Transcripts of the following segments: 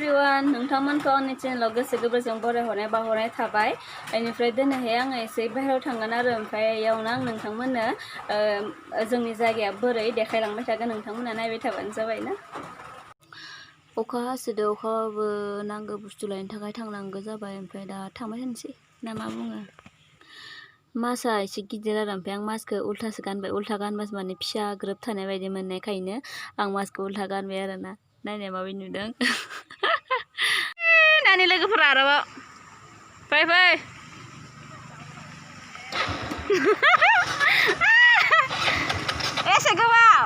everyone नोंथांमोनखौ आंनि चेनेलाव गोसो गोरबोजों बरायहरनाय बावहरनाय थाबाय बेनिफ्राय दिनैहाय आङो एसे बाहेरायाव थांगोन आरो ओमफ्राय इयावनो आं नोंथांमोननो जोंनि जायगाया बोरै देखायलांबाय थागोन नोंथांमोना नायबाय थाबानो जाबाय ना अखा हासोदो अखाबाबो नांगौ बुस्थु लायनो थाखाय थांनांगौ जाबाय ओमफ्राय दा थांबाय थानोसै ना मा बुङो मासा एसे गिदिर आरो ओमफ्राय आं मास्कखौ उल्थासो गानबाय उल्था गानबासो माने फिसा ग्रोब थानाय बायदि मोननायखायनो आं मास्कखौ उल्था गानबाय आरो ना नायनाय माबायदि नुदों नानि लोगोफोरा आरोबाव फै फै एसे गोबाव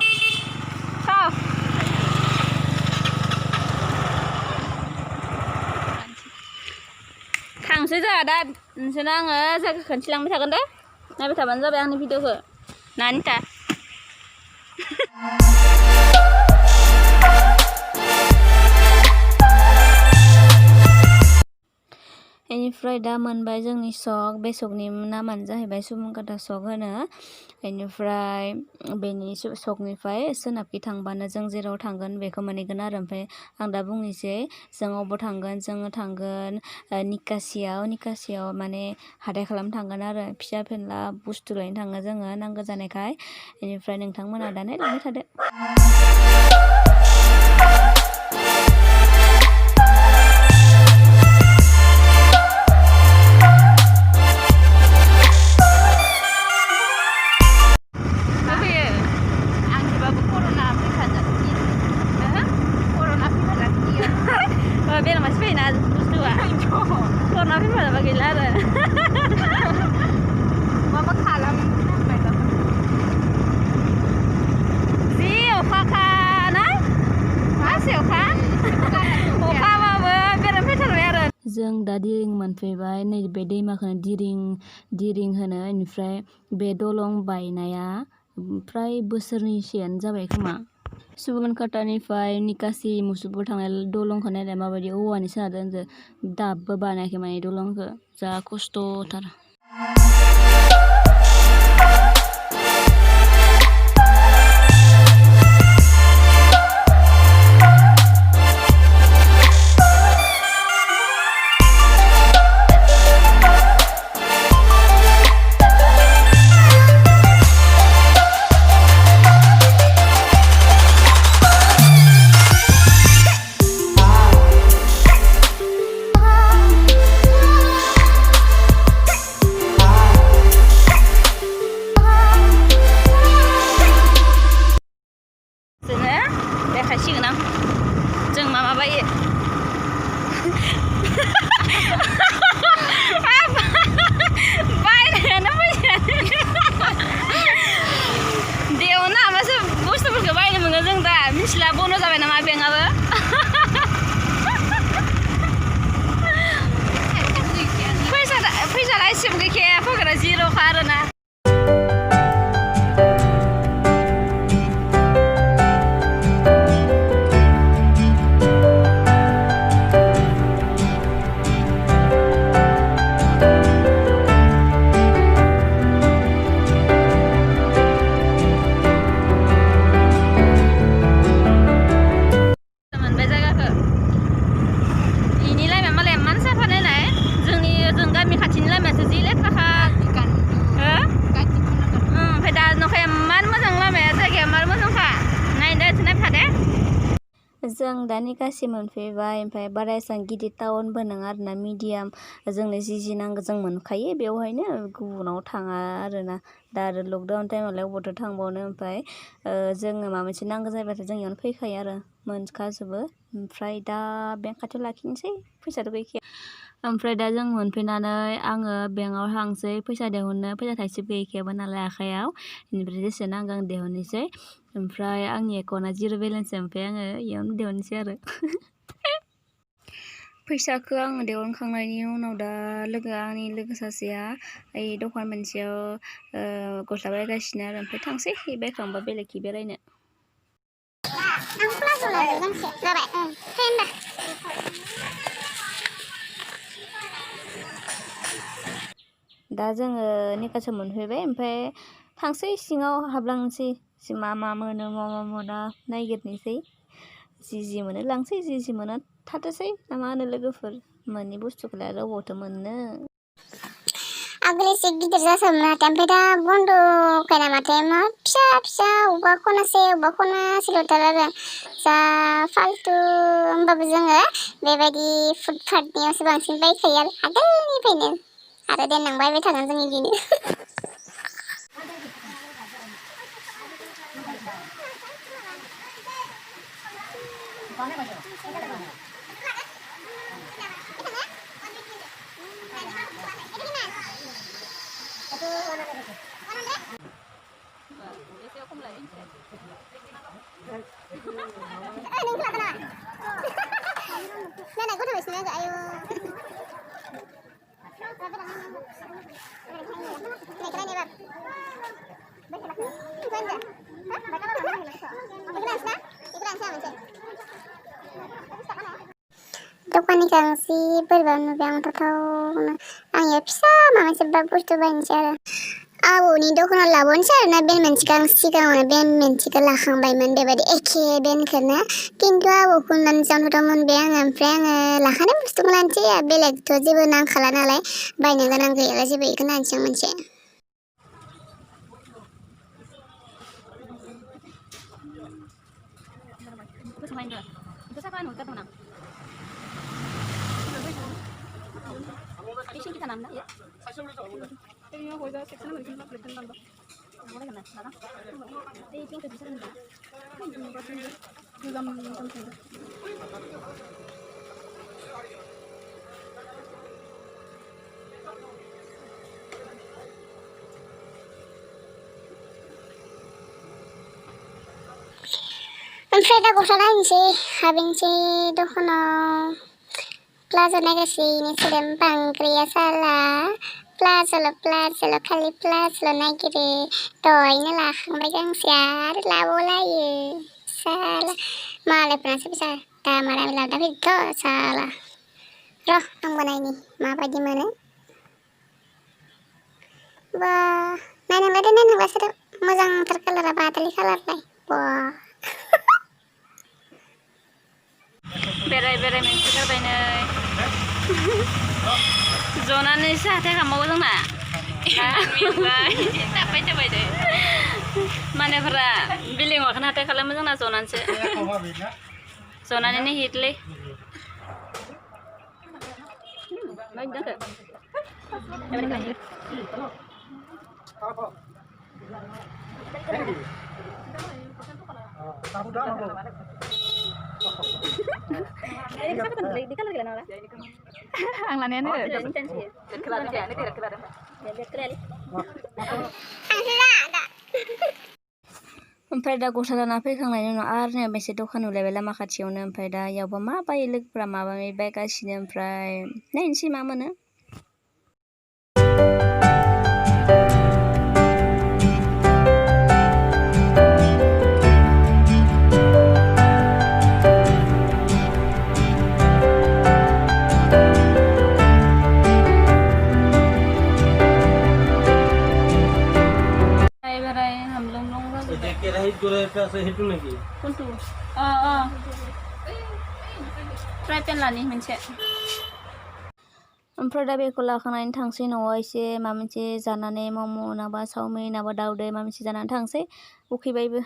थांसै जोंहा दा नोंसोरनो आङो जायगा खोन्थिलांबाय थागोन दे नायबाय थाबानो जाबाय आंनि भिडिअखौ नानिथा बेनिफ्राय दा मोनबाय जोंनि सक बे सकनि नामानो जाहैबाय सुबुंकाटा सक होनो बेनिफ्राय बेनि सकनिफ्राय सोनाबखि थांबानो जों जेराव थांगोन बेखौ मोनहैगोन आरो ओमफ्राय आं दा बुंनोसै जों अबाव थांगोन जोङो थांगोन निकासियाव माने हाथाय खालामनो थांगोन आरो फिसा फेनला बुस्थु लायनो थाङो जोङो नांगौ जानायखाय बेनिफ्राय नोंथांमोना दा नायलांबाय थादो बेराम मानसि फैयोना बुस्थुआ कर'ना फैफाजाबा गैला आरो माबा खालामनांबाय जि अखाखाना मासे अखाबाबो बेराम फैथारबाय आरो जों दा दिरिं मोनफैबाय नैबे दैमाखौनो दिरिं होनो बेनिफ्राय बे दलं बायनाया फ्राय बोसोरनैसोआनो जाबाय खोमा सुबुंकाटानिफ्राय निकासि मुसुलपुर थांनाय दलंखौ नायलाय माबायदि औवानि सोना दोनदो दाबो बानायाखै माने दलंखौ जा खस्थ'थार देखायसिगोन आं जों मा माबायो बायनायानो देवनो हाबासो बुस्थुफोरखौ बायनो मोनो जों दा मिथिला बन्द' जाबाय नामा बेंकआबो फैसा एसेबो गैखाया पकेटआ जिर'खा आरोना गामि खाथिनि लामायासो जि लेथ्राखा ओमफ्राय दा नखाया मार मोजां लामाया जायगाया मार मोजांखा नायफादे जों दा निकासि मोनफैबाय ओमफ्राय बारा एसेबां गिदिर टाउनबो नङा आरोना मिडियाम जोंनो जि नांगौ जों मोनखायो बेवहायनो गुबुनाव थाङा आरोना दा आरो लकडाउन टाइमावलाय अबावथ' थांबावनो ओमफ्राय जोङो माबा मोनसे नांगौ जायोबाथाय जों इयावनो फैखायो आरो मोनखाजोबो ओमफ्राय दा बेंक खाथियाव लाखिनोसै फैसाथ' गैखाया ओमफ्राय दा जों मोनफैनानै आङो बेंकआव थांसै फैसा दिहुननो फैसा थाइसेबो गैखायाबो नालाय आखायाव बेनिफ्राय जेसे नांगौ आं दिहुननोसै ओमफ्राय आंनि एकाउन्टआ जिर' बेलेन्स ओमफ्राय आङो इयावनो दिहुननोसै आरो फैसाखौ आङो दिहुनखांनायनि उनाव दा आंनि लोगो सासेया ओइ दखान मोनसेयाव गस्ला बायगासिनो आरो ओमफ्राय थांसै बायखांबा बेलेगखि बेरायनो दा जोङो निकासि मोनफैबाय ओमफ्राय थांसै सिङाव हाबलांसै मा मा मोनो मा मा मोना नायगिरनोसै जि मोनो लांसै जि मोना थाथोसै ना मा होनो लोगोफोर मोननि बुस्थुखौलाय आरो अबावथो मोननो आगोल एसे गिदिर जासोमोन नाथाय ओमफ्राय दा बन्द' खायना माथो मा फिसा फिसा अबेबा खनासेल'थार आरो जा फालतु होमबाबो जोङो बेबायदि फुटपाथनियावसो बांसिन बायखायो आरो आगोलनिफ्रायनो आरो देनां बायबाय थागोन जों इदिनो दखाननि गांसे बोरैबा नुबाय आं थाथावनो आंनिया फिसा माबा मोनसे बुस्थु बायनोसै आरो आबौनि दखानाव लाबोनोसै आरोना बेन मोनसेखौ आं सिगाङावनो बेन मोनसेखौ लाखांबायमोन बेबायदि एखे बेनखौनो खिन्थु आबौखौ नुनानै जावनोथ' मोनबाय आङो ओमफ्राय आङो लाखानाय बुस्थुखौ लानोसै बेलेगथ' जेबो नांखाला नालाय बायनो गोनां गैयाला जेबो बेखौ लानोसै आं मोनसे ओमफ्राय दा गस्ला नायनोसै हाबैनोसै दखानाव प्लाजा नायगासिनो सोदों बांग्रिया साला प्लाजल' खालि प्लाजल' नागिरो दहायनो लाखांबाय गांसे आरो लाबावलायो साला मालायफोरासो फैसा दामा दामि लाना फैदोंथ' साला र' आंबो नायनि माबायदि मोनो बा नायनांला सोदों मोजांथार कालारा बादालि कालारलाय बा बेराय मोनसिगारबाय नै जनानैसो हाथाय खालामबावो जोंना थाबाय दे मानेफोरा बिल्डिं माखौनो हाथाय खालामो जोंना जनानैनो हिटलै आं लानायानो ओमफ्राय दा गस्ला लाना फैखांनायनि उनाव आरो मोनसे दखान नुलायबाय लामा खाथियावनो ओमफ्राय दा इयावबा मा बायो लोगोफोरा माबा माबि बायगासिनो ओमफ्राय नायनोसै मा मोनो फ्राय पेन लानि मोनसे ओमफ्राय दा बेखौ लाखांनानै थांसै न'आव एसे माबा मोनसे जानानै मम' नाबा चावमिन नाबा दाउदै माबा मोनसे जानानै थांसै उखैबायबो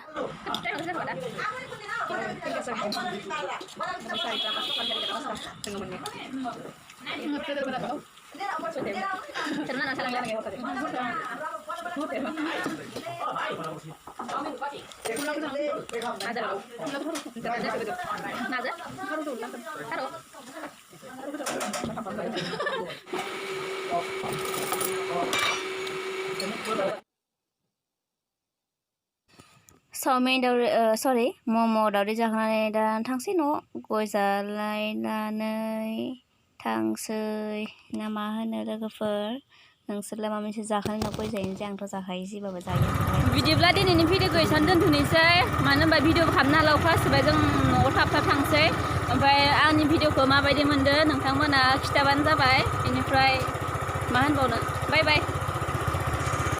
चावमिन दाउदै सरि मम' दाउदै जाखांनानै दा थांसै न'आव गय जालायनानै थांसै ना मा होनो लोगोफोर नोंसोरलाय माबा मोनसे जाखानाय उनाव गय जायोनोसै आंथ' जाखायो जिबाबो जायो बिदिब्ला दिनैनि भिडिअखौ एसेयावनो दोनथ'नोसै मानो होनबा भिडिअ खालामना लावखा सोबाय जों न'आव थाब थांसै ओमफ्राय आंनि भिडिअखौ माबायदि मोनदों नोंथांमोना खिथाबानो जाबाय बेनिफ्राय मा होनबावनो बाय बाय